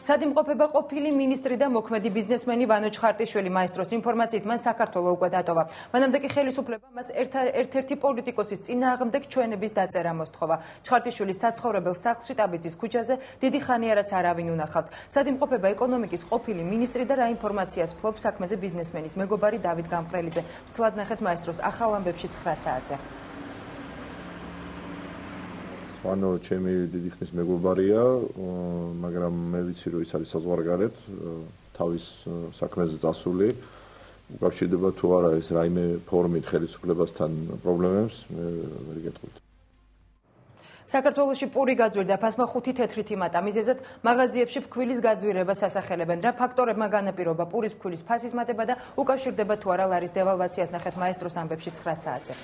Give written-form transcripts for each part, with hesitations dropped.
სადიმყოფება ყოფილი მინისტრი და მოქმედი ბიზნესმენი ვანო ჩხარტიშვილი მაესტროს ინფორმაციით მან საქართველოს უკვე დატოვა. მანამდე კი ხელისუფლება მას ერთ-ერთი პოლიტიკოსის წინააღმდეგ ჩვენების დაწერა მოსთხოვა. ჩხარტიშვილის საცხოვრებელ სახლში ტაბიძის ქუჩაზე დიდი ხანია რაც არავინ უნახავთ. სადიმყოფება ეკონომიკის ყოფილი მინისტრი და რა ინფორმაციას ფლობს საქმეზე ბიზნესმენის მეგობარი დავით გამყრელიძე. ცლად ნახეთ მაესტროს ახალ ამბებში 9 საათზე. ვანო ჩემი დიდი ხნის მეგობარია, მაგრამ მე ვიცი რომ ის არის საზღვარგარეთ, თავის საქმეზე წასული. უკავშირდება თუ არა ეს რაიმე ფორმით ხელისუფლებასთან პრობლემებს, მე ვერ გეტყვით. საქართველოში პური გაძვირდა ფასმა 5 თეთრით იმატა მიზეზად მაღაზიებში ფქვილის გაძვირებას ასახელებენ. რა ფაქტორებმა განაპირობა პურის ფქვილის ფასის მატება და უკავშირდება თუ არა ლარის დევალვაციას ნახეთ მაესტროს ამბებში 9 საათზე.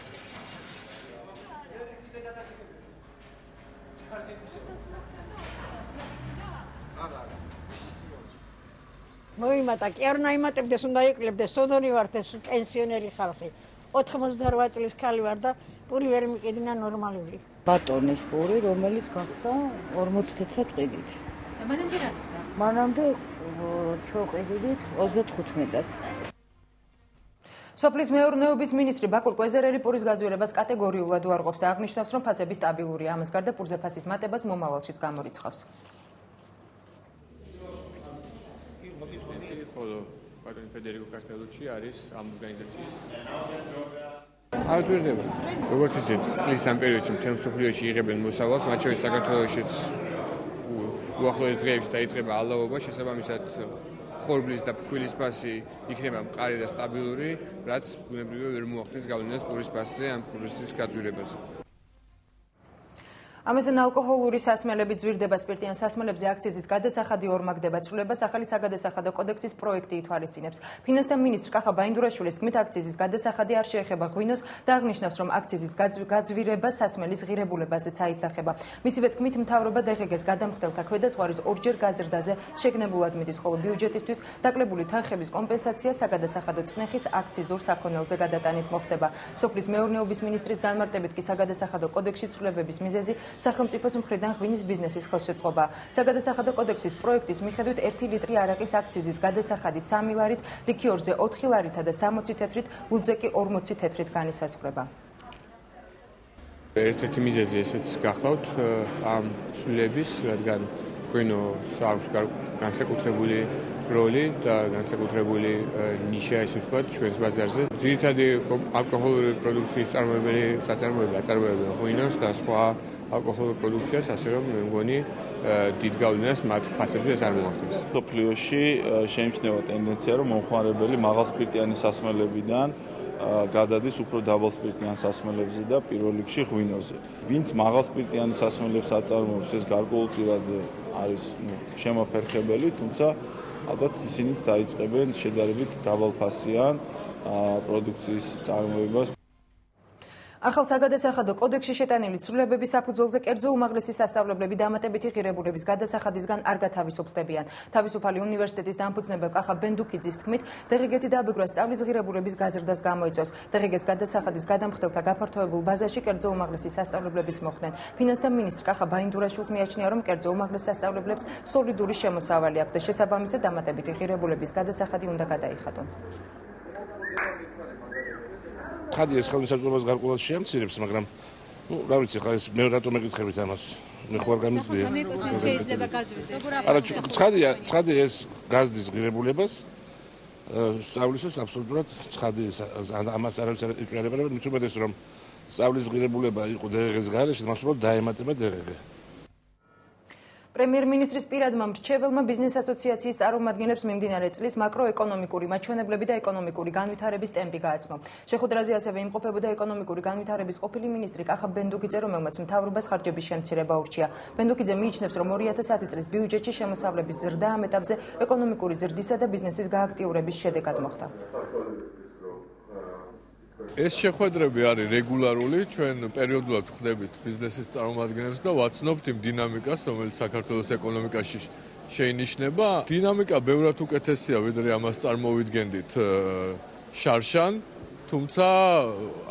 მოიმატა, კი არ უნდა იმატებდეს, უნდა იყლებდეს, სოდონი ვართ ეს პენსიონერი ხალხი. 88 წლის ქალი ვარ და პური ვერ მიყიდინა ნორმალური. ბატონის პური, რომელიც გახდა 40 თეთრად ყიდით. მანამდე რა? მანამდე ჩოყიდით 35-დან. სოფლის მეურნეობის მინისტრი ბაკურ კვეზერელი პურის გაძვირებას კატეგორიულად უარყოფს და აღნიშნავს, რომ ფასები სტაბილურია. ამას გარდა პურზე ფასის მატებას მომავალშიც გამორიცხავს. ბატონი ფედერიკო კასტელუჩი არის ამ ორგანიზაციის არ ძვირდება. როგორც ისე წლის ამ პერიოდში მთელ მსოფლიოში იღებენ მოსავალს, მათ შორის საქართველოშიც უახლოეს დღეებში დაიწყება ალაობა, შესაბამისად ხორბლის და ფქვილის ფასი იქნება მყარი და სტაბილური, რაც ბუნებრივია ვერ მოახდენს გავლენას პურის ფასზე ან პურის გაძვირებაზე. ამასთან ალკოჰოლური სასმელები ძვირდება სპირტიან სასმელებზე აქციზის გადასახადი ორმაგდება ცვლილებას ახალი საგადასახადო კოდექსის პროექტი ითვალისწინებს. ფინანსთა მინისტრი კახა ბაინდურაშვილის თქმით აქციზის გადასახადი არ შეეხება ღვინოს და აღნიშნავს, რომ აქციზის გაძვირება სასმელის ღირებულებაზეც აისახება. მისივე თქმით მთავრობა დღეს გადამხდელთა ქვედაზღვარის ორჯერ გაზრდაზე შეგნებულად მიდის, ხოლო ბიუჯეტისთვის დაკლებული თანხების კომპენსაცია საგადასახადო წნეხის აქციზურ საქონელზე გადატანით მოხდება. სოფლის მეურნეობის მინისტრის განმარტებით კი საგადასახადო კოდექსში ცვლილებების მიზეზი სახელმწიფოს მხრიდან ღვინის ბიზნესის ხელშეწყობა. საგადასახადო კოდექსის პროექტის მიხედვით 1 ლიტრი არაყის აქციზის გადასახადი 3 ლარით, ლიქიორზე 4 ლარითა და 60 თეთრით, ლუძზე კი 40 თეთრით განისაზღვრება. ერთ-ერთი მიზეზი ესეც გახლავთ ამ ცვლილების, რადგან ღვინოს აქვს განსაკუთრებული როლი და განსაკუთრებული ნიშა, ესე ვთქვათ, ჩვენს ბაზარზე. ძირითადი ალკოჰოლური პროდუქციის საწარმოები აწარმოებენ ღვინოს და სხვა ალკოჰოლურ პროდუქციას, ასე რომ მე მგონი დიდ გავლენას მათ ფასებზე ეს არ მოახდენს. სოფლიოში შეიმჩნევა ტენდენცია, რომ მომხმარებელი მაღალსპირტიანი სასმელებიდან გადადის უფრო დაბალსპირტიან სასმელებზე და პირველ რიგში ღვინოზე. ვინც მაღალსპირტიან სასმელებს აწარმოებს, ეს გარკვეულწილად არის შემოფერხებელი, თუმცა ალბათ ისინიც დაიწყებენ შედარებით დაბალფასიან პროდუქციის წარმოებას. ახალ საგადასახადო კოდექსში შეტანილი ცვლილებების საფუძველზე კერძო უმაღლესი სასწავლებლები დამატებითი ღირებულების გადასახადისგან არ გათავისუფლდებიან. თავისუფალი უნივერსიტეტის დამფუძნებელ კახა ბენდუკიძის თქმით, დღეგეთი დაბეგვրա სწავლის ღირებულების გაზრდას გამოიწვევს. დღეგეს გადასახადის გადამხდელთა გაფართოებულ ბაზაში კერძო უმაღლესი სასწავლებლებიც მოხდნენ. ფინანსთა მინისტრ კახა ბაინდურაშვილს მიაჩნია, რომ კერძო უმაღლეს სასწავლებლებს სოლიდური შემოსავალი აქვს და შესაბამისად დამატებითი ღირებულების გადასახადი უნდა გადაიხადონ. ხადი ეს ხელმისაწვდომას გარკვეულად შეამცირებს, მაგრამ რა ვიცი, ხა ეს მე რატომ მეკითხებით ამას? მე ხო არ გამიზრდია. შეიძლება გაზრდეს. არა, ცხადი ეს გაზრდის ღირებულებას სწავლისას აბსოლუტურად ცხადი ამას არ არის ეჭვიანება, მით უმეტეს რომ სწავლის ღირებულება იყო დღეს გარეშე, მას უბრალოდ დაემატება დღე. პრემიერ-მინისტრის პირადმა მრჩეველმა ბიზნეს ასოციაციის წარმომადგენლებს მიმდინარე წლის მაკროეკონომიკური მაჩვენებლები და ეკონომიკური განვითარების ტემპი გააცნო. შეხვედრაზე ასევე იმყოფებოდა ეკონომიკური განვითარების ყოფილი მინისტრი კახა ბენდუკიძე, რომელმაც მთავრობას ხარჯების შემცირება ურჩია. ბენდუკიძე მიიჩნევს, რომ 2010 წლის ბიუჯეტში შემოსავლების ზრდა ამ ეტაპზე ეკონომიკური ზრდისა და ბიზნესის გააქტიურების შედეგად მოხდა. ეს შეხვედრები არის რეგულარული, ჩვენ პერიოდულად ხვდებით ბიზნესის წარმომადგენლებს და ვაცნობთ იმ დინამიკას, რომელიც საქართველოს ეკონომიკაში შეინიშნება. დინამიკა ბევრად უკეთესია, ვიდრე ამას წარმოვიდგენდით შარშან, თუმცა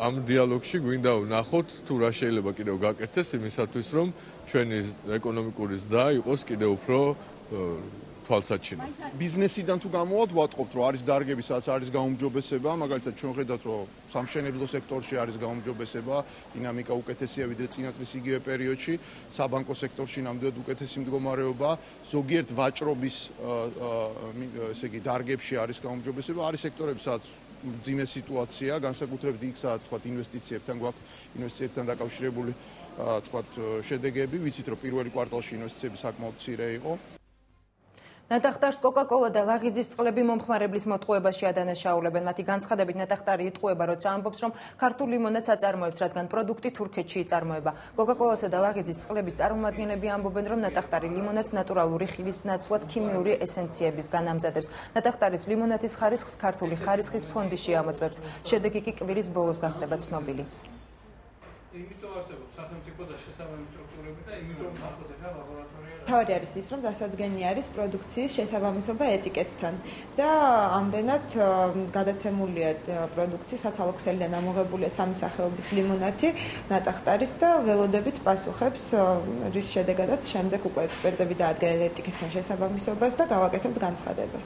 ამ დიალოგში გვინდა ვნახოთ თუ რა შეიძლება კიდევ გაკეთდეს იმისათვის, რომ ჩვენი ეკონომიკური ზრდა იყოს კიდევ უფრო თვალსაჩინო. ბიზნესიდან თუ გამოვალთ, ვატყობთ, რომ არის დარგები, სადაც არის გაუმჯობესება, მაგალითად ჩვენ ხედავთ, რომ სამშენებლო სექტორში არის გაუმჯობესება, დინამიკა უკეთესია ვიდრე წინა წლის იგივე პერიოდში, საბანკო სექტორში ნამდვილად უკეთესი მდგომარეობა, ზოგიერთ ვაჭრობის ესე იგი დარგებში არის გაუმჯობესება, არის სექტორები, სადაც მძიმე სიტუაცია, განსაკუთრებით იქ, სადაც თქვა ინვესტიციებთან გვაქვს, ინვესტიციებთან დაკავშირებული თქვა შედეგები, ვიცით, რომ პირველი კვარტალში ინვესტიციები საკმაოდ მცირე იყო. ნატახტარს კოკა-კოლა და ლაღიძის წყლები მომხმარებლის მოტყუებაში ადანაშაულებენ. მათი განცხადებით ნატახტარი იტყუება, როცა ამბობს, რომ ქართულ ლიმონადს აწარმოებს, რადგან პროდუქტი თურქეთში იწარმოება. კოკა-კოლასა და ლაღიძის წყლების წარმომადგენლები ამბობენ, რომ ნატახტარი ლიმონადს ნატურალური ხილის ნაცვლად ქიმიური ესენციებისგან ამზადებს. ნატახტარის ლიმონადის ხარისხს ქართული ხარისხის ფონდი შეამოწმებს. შედეგი კი კვირის ბოლოს გახდება ცნობილი. იმიტომ არსებობს სახელმწიფო და შესაბამისი სტრუქტურები და იმიტომ ნახოთ ახლა ლაბორატორია. თავი არის ის, რომ დასადგენი არის პროდუქციის შესაბამისობა ეტიკეტთან და ამდენად გადაცემულია პროდუქციის სათალო ქსელიდან ამოღებულია სამი სახეობის ლიმონადი, ნატახტარის და ველოდებით პასუხებს, რის შედეგადაც შემდეგ უკვე ექსპერტები დაადგენენ ეტიკეტთან შესაბამისობას და გავაკეთებთ განცხადებას.